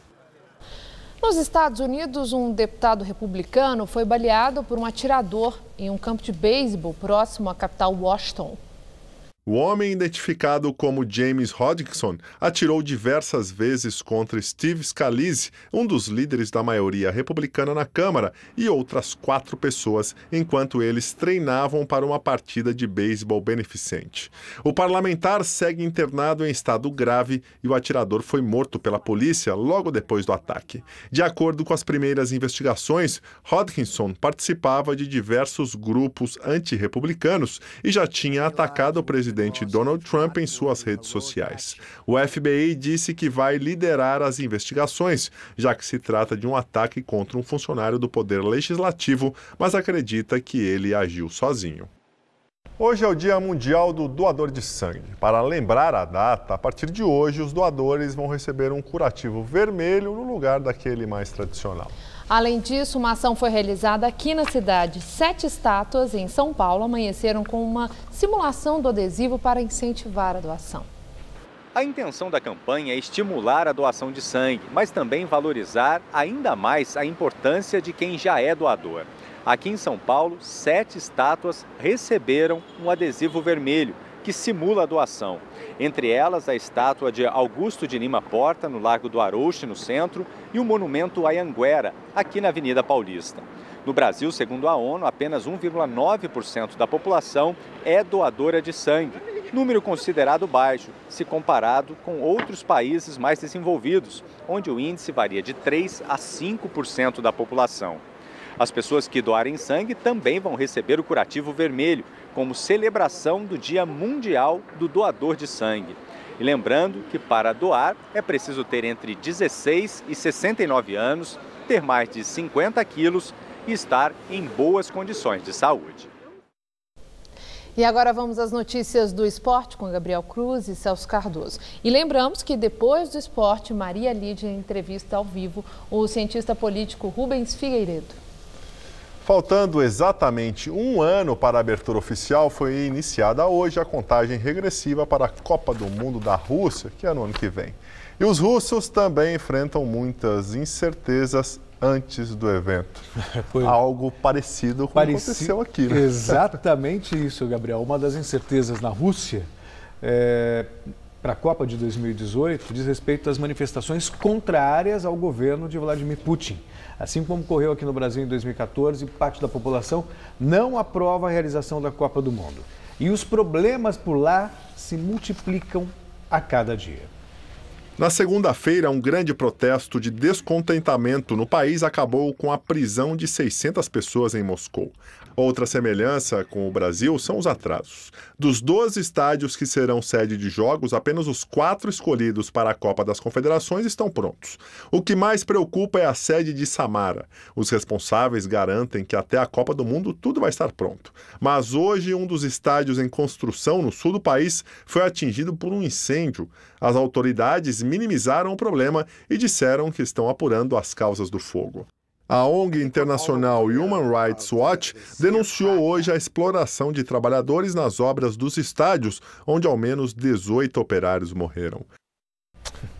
S2: Nos Estados Unidos, um deputado republicano foi baleado por um atirador em um campo de beisebol próximo à capital Washington.
S1: O homem, identificado como James Hodgson, atirou diversas vezes contra Steve Scalise, um dos líderes da maioria republicana na Câmara, e outras 4 pessoas, enquanto eles treinavam para uma partida de beisebol beneficente. O parlamentar segue internado em estado grave e o atirador foi morto pela polícia logo depois do ataque. De acordo com as primeiras investigações, Hodgson participava de diversos grupos antirrepublicanos e já tinha atacado o presidente Donald Trump em suas redes sociais. O FBI disse que vai liderar as investigações, já que se trata de um ataque contra um funcionário do Poder Legislativo, mas acredita que ele agiu sozinho. Hoje é o Dia Mundial do Doador de Sangue. Para lembrar a data, a partir de hoje, os doadores vão receber um curativo vermelho no lugar daquele mais tradicional.
S2: Além disso, uma ação foi realizada aqui na cidade. 7 estátuas em São Paulo amanheceram com uma simulação do adesivo para incentivar a doação.
S8: A intenção da campanha é estimular a doação de sangue, mas também valorizar ainda mais a importância de quem já é doador. Aqui em São Paulo, 7 estátuas receberam um adesivo vermelho, que simula a doação. Entre elas, a estátua de Augusto de Lima Porta, no Largo do Arouche, no centro, e o monumento à Anhanguera, aqui na Avenida Paulista. No Brasil, segundo a ONU, apenas 1,9% da população é doadora de sangue, número considerado baixo, se comparado com outros países mais desenvolvidos, onde o índice varia de 3% a 5% da população. As pessoas que doarem sangue também vão receber o curativo vermelho, como celebração do Dia Mundial do Doador de Sangue. E lembrando que para doar é preciso ter entre 16 e 69 anos, ter mais de 50 quilos e estar em boas condições de saúde.
S2: E agora vamos às notícias do esporte com Gabriel Cruz e Celso Cardoso. E lembramos que depois do esporte, Maria Lídia entrevista ao vivo o cientista político Rubens Figueiredo.
S1: Faltando exatamente um ano para a abertura oficial, foi iniciada hoje a contagem regressiva para a Copa do Mundo da Rússia, que é no ano que vem. E os russos também enfrentam muitas incertezas antes do evento. Algo parecido com o que aconteceu aqui, né?
S5: Exatamente isso, Gabriel. Uma das incertezas na Rússia para a Copa de 2018 diz respeito às manifestações contrárias ao governo de Vladimir Putin. Assim como ocorreu aqui no Brasil em 2014, parte da população não aprova a realização da Copa do Mundo. E os problemas por lá se multiplicam a cada dia.
S1: Na segunda-feira, um grande protesto de descontentamento no país acabou com a prisão de 600 pessoas em Moscou. Outra semelhança com o Brasil são os atrasos. Dos 12 estádios que serão sede de jogos, apenas os 4 escolhidos para a Copa das Confederações estão prontos. O que mais preocupa é a sede de Samara. Os responsáveis garantem que até a Copa do Mundo tudo vai estar pronto. Mas hoje, um dos estádios em construção no sul do país foi atingido por um incêndio. As autoridades minimizaram o problema e disseram que estão apurando as causas do fogo. A ONG internacional Human Rights Watch denunciou hoje a exploração de trabalhadores nas obras dos estádios, onde ao menos 18 operários morreram.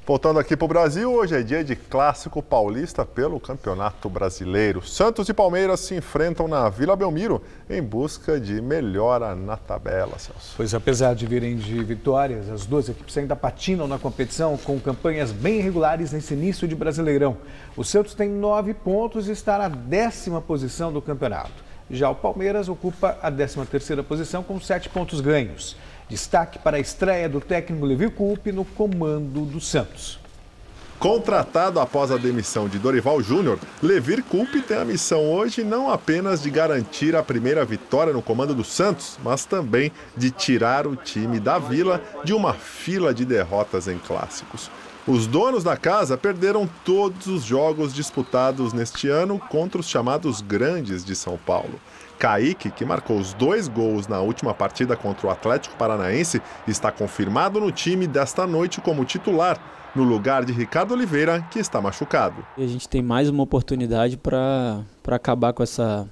S1: Voltando aqui para o Brasil, hoje é dia de Clássico Paulista pelo Campeonato Brasileiro. Santos e Palmeiras se enfrentam na Vila Belmiro em busca de melhora na tabela, Celso.
S5: Pois apesar de virem de vitórias, as duas equipes ainda patinam na competição com campanhas bem irregulares nesse início de Brasileirão. O Santos tem 9 pontos e está na 10ª posição do campeonato. Já o Palmeiras ocupa a 13ª posição com 7 pontos ganhos. Destaque para a estreia do técnico Levir Coupe no comando do Santos.
S1: Contratado após a demissão de Dorival Júnior, Levir Coupe tem a missão hoje não apenas de garantir a primeira vitória no comando do Santos, mas também de tirar o time da Vila de uma fila de derrotas em clássicos. Os donos da casa perderam todos os jogos disputados neste ano contra os chamados grandes de São Paulo. Kaique, que marcou os 2 gols na última partida contra o Atlético Paranaense, está confirmado no time desta noite como titular, no lugar de Ricardo Oliveira, que está machucado.
S6: A gente tem mais uma oportunidade para acabar com essa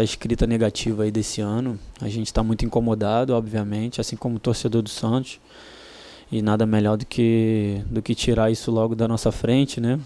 S6: escrita negativa aí desse ano. A gente está muito incomodado, obviamente, assim como o torcedor do Santos. E nada melhor do que tirar isso logo da nossa frente, né?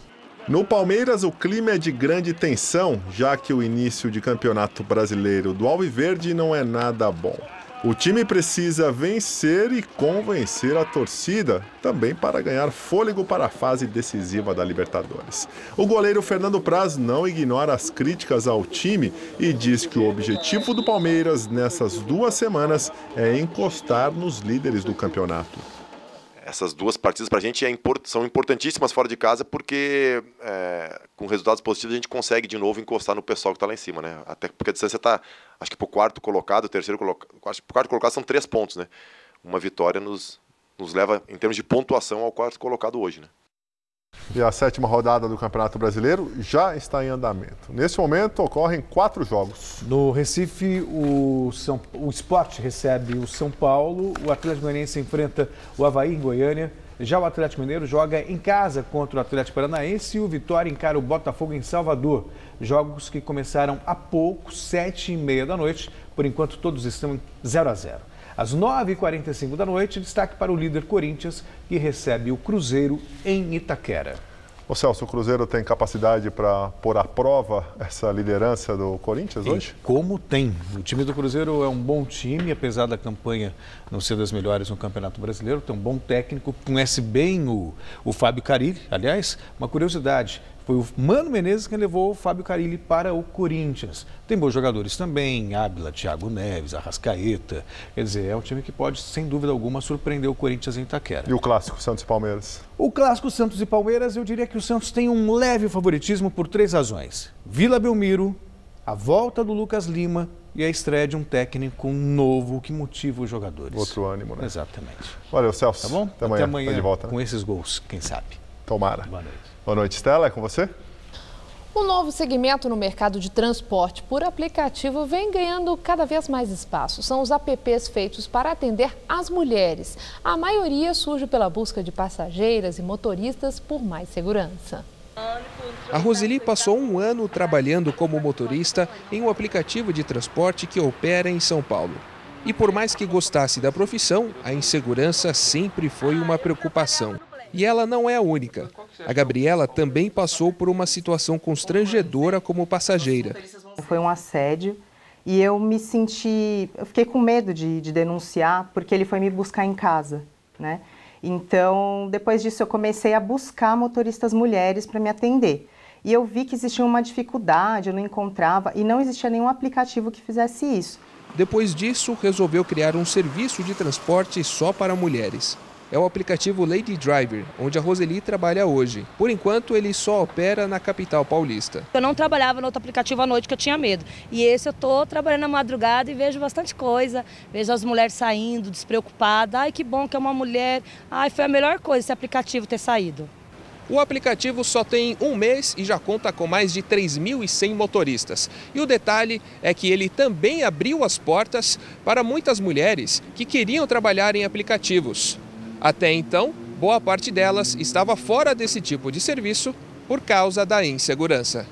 S1: No Palmeiras, o clima é de grande tensão, já que o início de campeonato brasileiro do Alviverde não é nada bom. O time precisa vencer e convencer a torcida, também para ganhar fôlego para a fase decisiva da Libertadores. O goleiro Fernando Praz não ignora as críticas ao time e diz que o objetivo do Palmeiras nessas 2 semanas é encostar nos líderes do campeonato.
S7: Essas 2 partidas para a gente são importantíssimas fora de casa porque com resultados positivos a gente consegue de novo encostar no pessoal que está lá em cima, né? Até porque a distância está, acho que para o quarto colocado, terceiro colocado, acho que para o quarto colocado são 3 pontos, né? Uma vitória nos leva em termos de pontuação ao quarto colocado hoje, né?
S1: E a 7ª rodada do Campeonato Brasileiro já está em andamento. Nesse momento ocorrem 4 jogos.
S5: No Recife, o Sport recebe o São Paulo, o Atlético Goianiense enfrenta o Avaí em Goiânia, já o Atlético Mineiro joga em casa contra o Atlético Paranaense e o Vitória encara o Botafogo em Salvador. Jogos que começaram há pouco, 7h30 da noite, por enquanto todos estão 0-0. Às 9h45 da noite, destaque para o líder Corinthians, que recebe o Cruzeiro em Itaquera.
S1: Ô Celso, o Cruzeiro tem capacidade para pôr à prova essa liderança do Corinthians hoje?
S5: Como tem. O time do Cruzeiro é um bom time, apesar da campanha não ser das melhores no Campeonato Brasileiro. Tem um bom técnico, conhece bem o Fábio Carille. Aliás, uma curiosidade, foi o Mano Menezes quem levou o Fábio Carille para o Corinthians. Tem bons jogadores também, Ábila, Thiago Neves, Arrascaeta. Quer dizer, é um time que pode, sem dúvida alguma, surpreender o Corinthians em Itaquera.
S1: E o clássico Santos e Palmeiras?
S5: O clássico Santos e Palmeiras, eu diria que o Santos tem um leve favoritismo por 3 razões. Vila Belmiro, a volta do Lucas Lima e a estreia de um técnico novo que motiva os jogadores.
S1: Outro ânimo, né?
S5: Exatamente.
S1: Valeu, Celso.
S5: Tá bom?
S1: Até amanhã
S5: de
S1: volta, né?
S5: Com esses gols, quem sabe.
S1: Tomara.
S5: Boa noite.
S1: Boa noite, Stella. É com você?
S2: O novo segmento no mercado de transporte por aplicativo vem ganhando cada vez mais espaço. São os apps feitos para atender as mulheres. A maioria surge pela busca de passageiras e motoristas por mais segurança.
S9: A Roseli passou 1 ano trabalhando como motorista em um aplicativo de transporte que opera em São Paulo. E por mais que gostasse da profissão, a insegurança sempre foi uma preocupação. E ela não é a única. A Gabriela também passou por uma situação constrangedora como passageira.
S10: Foi um assédio e eu fiquei com medo de denunciar porque ele foi me buscar em casa, né? Então, depois disso eu comecei a buscar motoristas mulheres para me atender. E eu vi que existia uma dificuldade, eu não encontrava e não existia nenhum aplicativo que fizesse isso.
S9: Depois disso, resolveu criar um serviço de transporte só para mulheres. É o aplicativo Lady Driver, onde a Roseli trabalha hoje. Por enquanto, ele só opera na capital paulista.
S11: Eu não trabalhava no outro aplicativo à noite, que eu tinha medo. E esse eu estou trabalhando na madrugada e vejo bastante coisa. Vejo as mulheres saindo, despreocupadas. Ai, que bom que é uma mulher. Ai, foi a melhor coisa esse aplicativo ter saído.
S9: O aplicativo só tem 1 mês e já conta com mais de 3.100 motoristas. E o detalhe é que ele também abriu as portas para muitas mulheres que queriam trabalhar em aplicativos. Até então, boa parte delas estava fora desse tipo de serviço por causa da insegurança.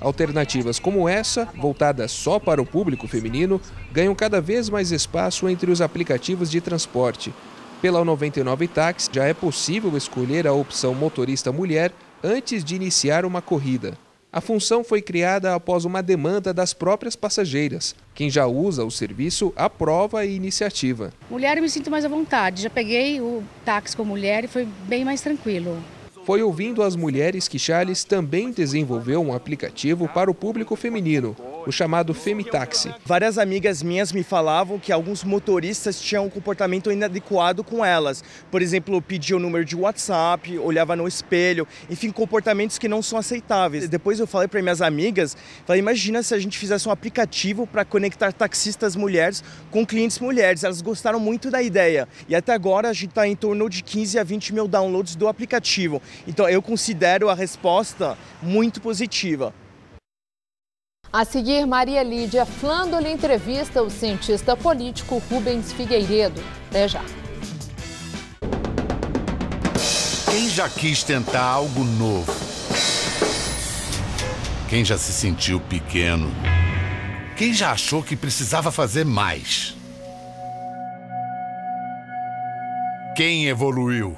S9: Alternativas como essa, voltadas só para o público feminino, ganham cada vez mais espaço entre os aplicativos de transporte. Pela 99 Táxi, já é possível escolher a opção motorista mulher antes de iniciar uma corrida. A função foi criada após uma demanda das próprias passageiras. Quem já usa o serviço aprova a iniciativa.
S11: Mulher, eu me sinto mais à vontade. Já peguei o táxi com mulher e foi bem mais tranquilo.
S9: Foi ouvindo as mulheres que Charles também desenvolveu um aplicativo para o público feminino, o chamado Femitaxi.
S12: Várias amigas minhas me falavam que alguns motoristas tinham um comportamento inadequado com elas. Por exemplo, pedia o número de WhatsApp, olhava no espelho, enfim, comportamentos que não são aceitáveis. Depois eu falei para minhas amigas, imagina se a gente fizesse um aplicativo para conectar taxistas mulheres com clientes mulheres. Elas gostaram muito da ideia. E até agora a gente está em torno de 15 a 20 mil downloads do aplicativo. Então eu considero a resposta muito positiva.
S2: A seguir, Maria Lídia Flandoli entrevista o cientista político Rubens Figueiredo. Até já.
S26: Quem já quis tentar algo novo? Quem já se sentiu pequeno? Quem já achou que precisava fazer mais? Quem evoluiu?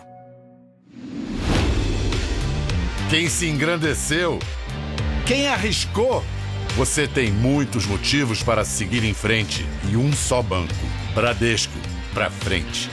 S26: Quem se engrandeceu? Quem arriscou? Você tem muitos motivos para seguir em frente e um só banco. Bradesco, pra frente.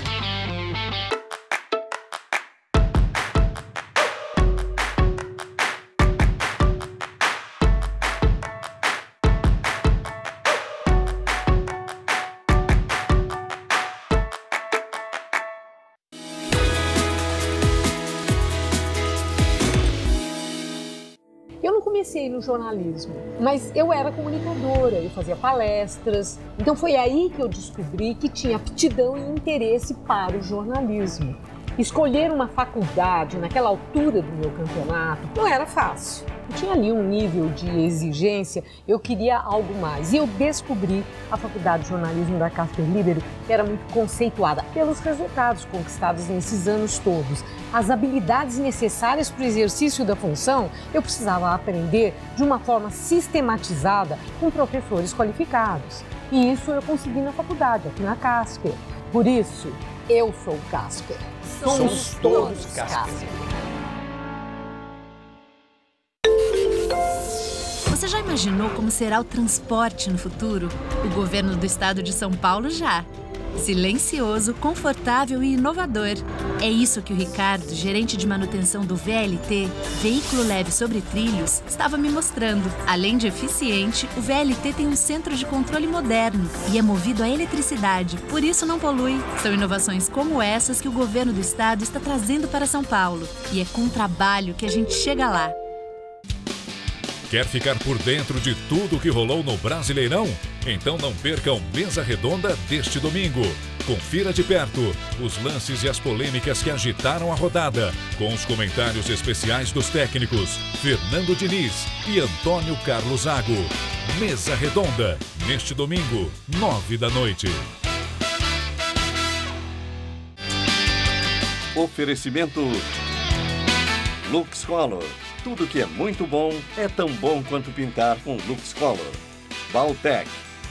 S3: Comecei no jornalismo, mas eu era comunicadora, eu fazia palestras, então foi aí que eu descobri que tinha aptidão e interesse para o jornalismo. Escolher uma faculdade naquela altura do meu campeonato não era fácil. Eu tinha ali um nível de exigência, eu queria algo mais. E eu descobri a Faculdade de Jornalismo da Casper Libero, que era muito conceituada pelos resultados conquistados nesses anos todos. As habilidades necessárias para o exercício da função, eu precisava aprender de uma forma sistematizada com professores qualificados. E isso eu consegui na faculdade, aqui na Casper. Por isso, eu sou Casper. Somos todos Casper.
S13: Você já imaginou como será o transporte no futuro? O governo do estado de São Paulo já. Silencioso, confortável e inovador. É isso que o Ricardo, gerente de manutenção do VLT, Veículo Leve sobre Trilhos, estava me mostrando. Além de eficiente, o VLT tem um centro de controle moderno e é movido a eletricidade, por isso não polui. São inovações como essas que o governo do estado está trazendo para São Paulo. E é com trabalho que a gente chega lá.
S14: Quer ficar por dentro de tudo que rolou no Brasileirão? Então não percam Mesa Redonda deste domingo. Confira de perto os lances e as polêmicas que agitaram a rodada, com os comentários especiais dos técnicos Fernando Diniz e Antônio Carlos Zago. Mesa Redonda, neste domingo, 9 da noite.
S15: Oferecimento Lux Color. Tudo que é muito bom é tão bom quanto pintar com Lux Color. Valtec,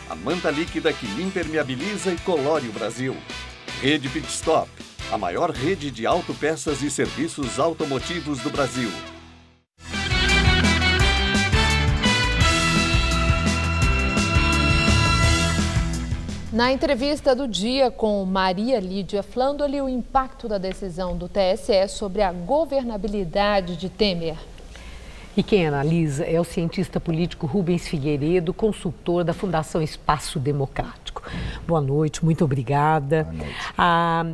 S15: a manta líquida que impermeabiliza e colore o Brasil. Rede Pit Stop, a maior rede de autopeças e serviços automotivos do Brasil.
S2: Na entrevista do dia com Maria Lídia Flandoli, o impacto da decisão do TSE sobre a governabilidade de Temer.
S3: E quem analisa é o cientista político Rubens Figueiredo, consultor da Fundação Espaço Democrático. Boa noite, muito obrigada.
S16: Boa noite.
S3: A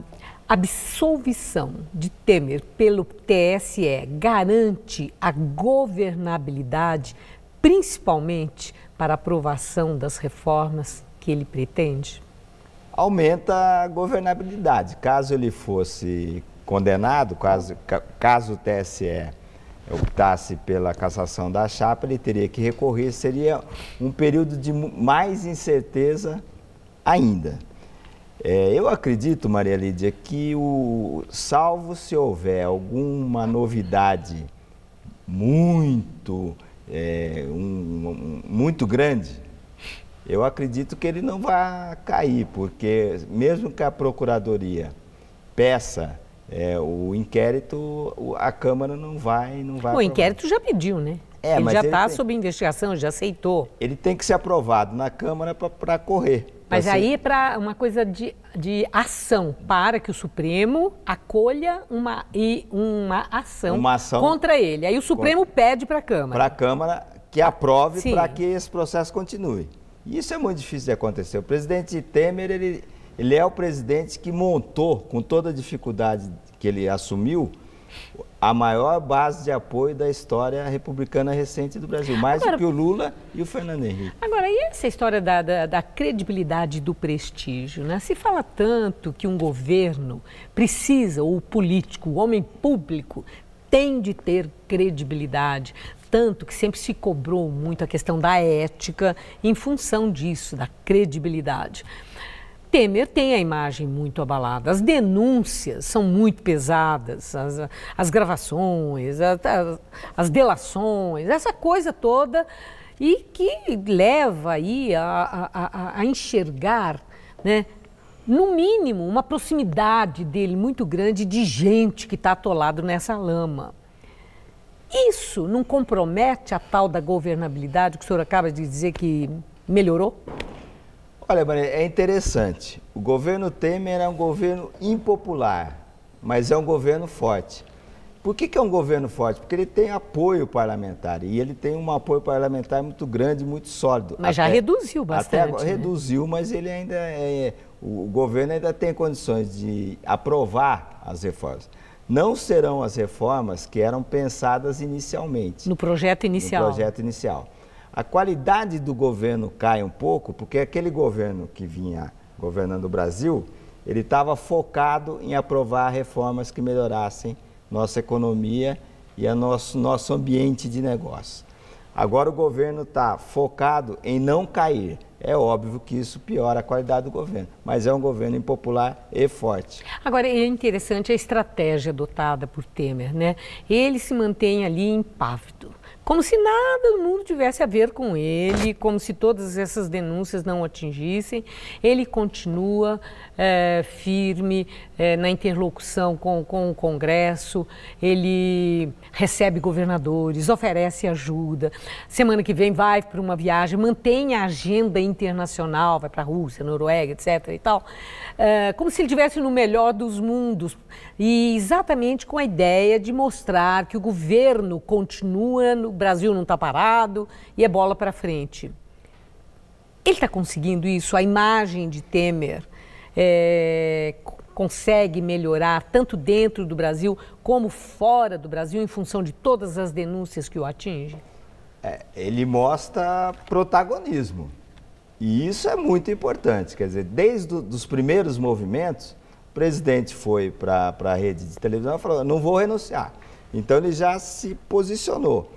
S3: absolvição de Temer pelo TSE garante a governabilidade, principalmente para a aprovação das reformas que ele pretende?
S16: Aumenta a governabilidade. Caso ele fosse condenado, caso o TSE optasse pela cassação da chapa, ele teria que recorrer, seria um período de mais incerteza ainda. Eu acredito, Maria Lídia, que salvo se houver alguma novidade muito grande, eu acredito que ele não vai cair, porque mesmo que a Procuradoria peça o inquérito, a Câmara não vai
S3: O inquérito já pediu, né? Ele já está sob investigação, já aceitou.
S16: Ele tem que ser aprovado na Câmara para correr.
S3: Mas aí é para uma coisa de ação, para que o Supremo acolha uma ação contra ele. Aí o Supremo pede para a Câmara.
S16: Para a Câmara que aprove para que esse processo continue. E isso é muito difícil de acontecer. O presidente Temer, ele é o presidente que montou, com toda a dificuldade que ele assumiu, a maior base de apoio da história republicana recente do Brasil, mais do que o Lula e o Fernando Henrique.
S3: Agora, e essa história da credibilidade e do prestígio, né? Se fala tanto que um governo precisa, ou o político, o homem público, tem de ter credibilidade, tanto que sempre se cobrou muito a questão da ética em função disso, da credibilidade. Temer tem a imagem muito abalada, as denúncias são muito pesadas, as gravações, as delações, essa coisa toda, e que leva aí a enxergar, né, no mínimo, uma proximidade dele muito grande de gente que está atolado nessa lama. Isso não compromete a tal da governabilidade que o senhor acaba de dizer que melhorou?
S16: Olha, Maria, é interessante. O governo Temer é um governo impopular, mas é um governo forte. Por que é um governo forte? Porque ele tem apoio parlamentar, e ele tem um apoio parlamentar muito grande, muito sólido.
S3: Mas já reduziu bastante.
S16: Até agora, reduziu, mas ele ainda o governo ainda tem condições de aprovar as reformas. Não serão as reformas que eram pensadas inicialmente.
S3: No projeto inicial.
S16: No projeto inicial. A qualidade do governo cai um pouco, porque aquele governo que vinha governando o Brasil, ele estava focado em aprovar reformas que melhorassem nossa economia e nosso ambiente de negócio. Agora o governo está focado em não cair. É óbvio que isso piora a qualidade do governo, mas é um governo impopular e forte.
S3: Agora, é interessante a estratégia adotada por Temer, né? Ele se mantém ali impávido, como se nada no mundo tivesse a ver com ele, como se todas essas denúncias não o atingissem. Ele continua firme na interlocução com o Congresso, ele recebe governadores, oferece ajuda. Semana que vem vai para uma viagem, mantém a agenda internacional, vai para a Rússia, Noruega, etc. e tal, como se ele estivesse no melhor dos mundos. E exatamente com a ideia de mostrar que o governo continua, o Brasil não está parado e é bola para frente. Ele está conseguindo isso? A imagem de Temer consegue melhorar tanto dentro do Brasil como fora do Brasil em função de todas as denúncias que o atingem?
S16: Ele mostra protagonismo. E isso é muito importante. Quer dizer, desde os primeiros movimentos, o presidente foi para a rede de televisão e falou, não vou renunciar. Então ele já se posicionou.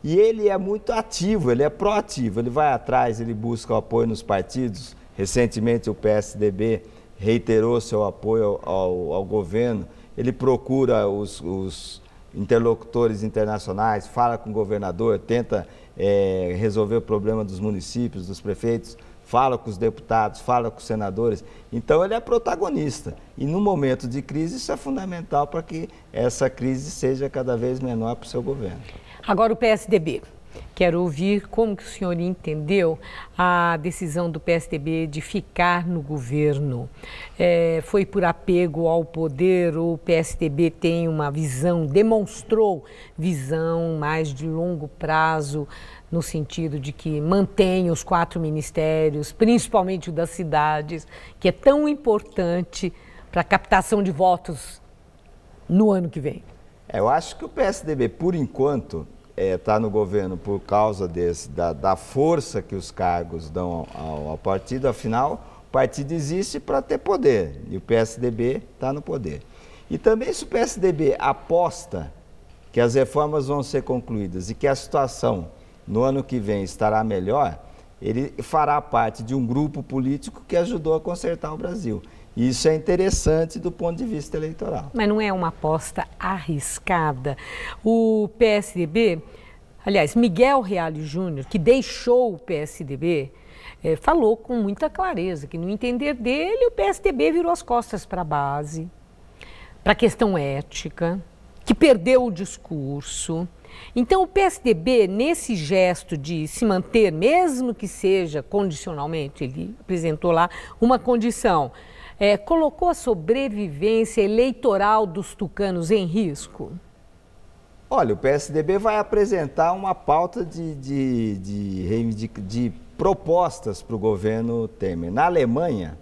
S16: E ele é muito ativo, ele é proativo, ele vai atrás, ele busca o apoio nos partidos. Recentemente o PSDB reiterou seu apoio ao governo, ele procura os interlocutores internacionais, fala com o governador, tenta resolver o problema dos municípios, dos prefeitos, fala com os deputados, fala com os senadores. Então ele é protagonista. E no momento de crise isso é fundamental para que essa crise seja cada vez menor para o seu governo.
S3: Agora o PSDB. Quero ouvir como que o senhor entendeu a decisão do PSDB de ficar no governo. Foi por apego ao poder ou o PSDB tem uma visão, demonstrou visão mais de longo prazo, no sentido de que mantém os 4 ministérios, principalmente o das cidades, que é tão importante para a captação de votos no ano que vem?
S16: Eu acho que o PSDB, por enquanto, está no governo por causa da força que os cargos dão ao partido. Afinal, o partido existe para ter poder e o PSDB está no poder. E também se o PSDB aposta que as reformas vão ser concluídas e que a situação no ano que vem estará melhor, ele fará parte de um grupo político que ajudou a consertar o Brasil. E isso é interessante do ponto de vista eleitoral.
S3: Mas não é uma aposta arriscada. O PSDB, aliás, Miguel Reale Júnior, que deixou o PSDB, falou com muita clareza que, no entender dele, o PSDB virou as costas para a base, para a questão ética, que perdeu o discurso. Então, o PSDB, nesse gesto de se manter, mesmo que seja condicionalmente, ele apresentou lá uma condição, colocou a sobrevivência eleitoral dos tucanos em risco?
S16: Olha, o PSDB vai apresentar uma pauta de propostas para o governo Temer. Na Alemanha,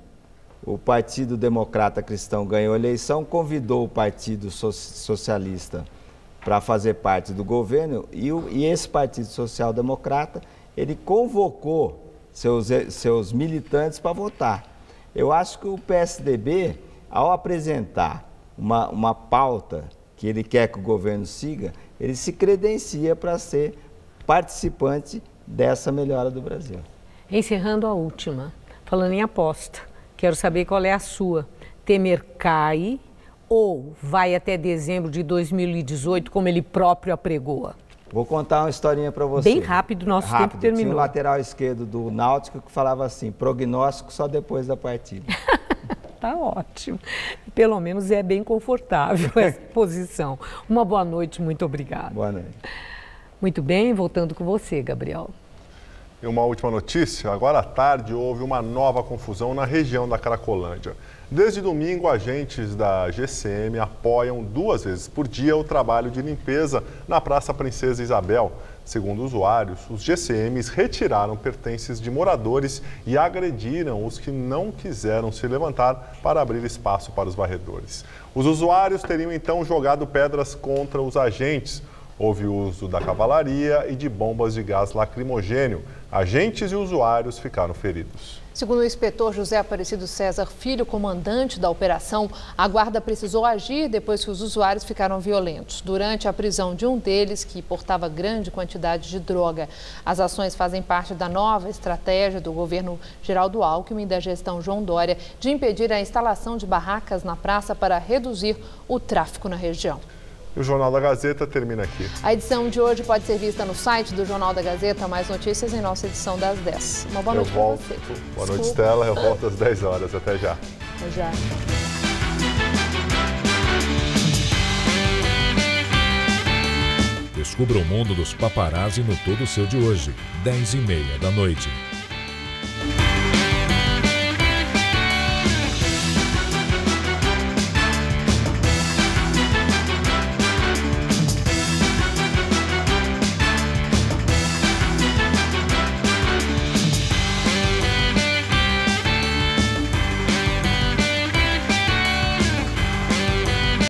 S16: o Partido Democrata Cristão ganhou a eleição, convidou o Partido Socialista para fazer parte do governo e esse Partido Social Democrata, ele convocou seus militantes para votar. Eu acho que o PSDB, ao apresentar uma pauta que ele quer que o governo siga, ele se credencia para ser participante dessa melhora do Brasil.
S3: Encerrando a última, falando em aposta, quero saber qual é a sua. Temer cai ou vai até dezembro de 2018, como ele próprio apregoa?
S16: Vou contar uma historinha para você.
S3: Bem rápido, nosso tempo terminou.
S16: Tinha um lateral esquerdo do Náutico que falava assim, prognóstico só depois da partida.
S3: tá ótimo. Pelo menos é bem confortável essa posição. Uma boa noite, muito obrigada.
S16: Boa noite.
S3: Muito bem, voltando com você, Gabriel.
S1: E uma última notícia, agora à tarde houve uma nova confusão na região da Cracolândia. Desde domingo, agentes da GCM apoiam 2 vezes por dia o trabalho de limpeza na Praça Princesa Isabel. Segundo usuários, os GCMs retiraram pertences de moradores e agrediram os que não quiseram se levantar para abrir espaço para os varredores. Os usuários teriam então jogado pedras contra os agentes. Houve uso da cavalaria e de bombas de gás lacrimogênio. Agentes e usuários ficaram feridos.
S2: Segundo o inspetor José Aparecido César Filho, comandante da operação, a guarda precisou agir depois que os usuários ficaram violentos, durante a prisão de um deles que portava grande quantidade de droga. As ações fazem parte da nova estratégia do governo Geraldo Alckmin e da gestão João Dória de impedir a instalação de barracas na praça para reduzir o tráfico na região.
S1: O Jornal da Gazeta termina aqui.
S2: A edição de hoje pode ser vista no site do Jornal da Gazeta. Mais notícias em nossa edição das 10. Uma boa noite para você.
S1: Boa noite, Stella. Eu volto às 10 horas. Até já.
S2: Até já.
S14: Descubra o mundo dos paparazzi no Todo Seu de hoje, 10h30 da noite.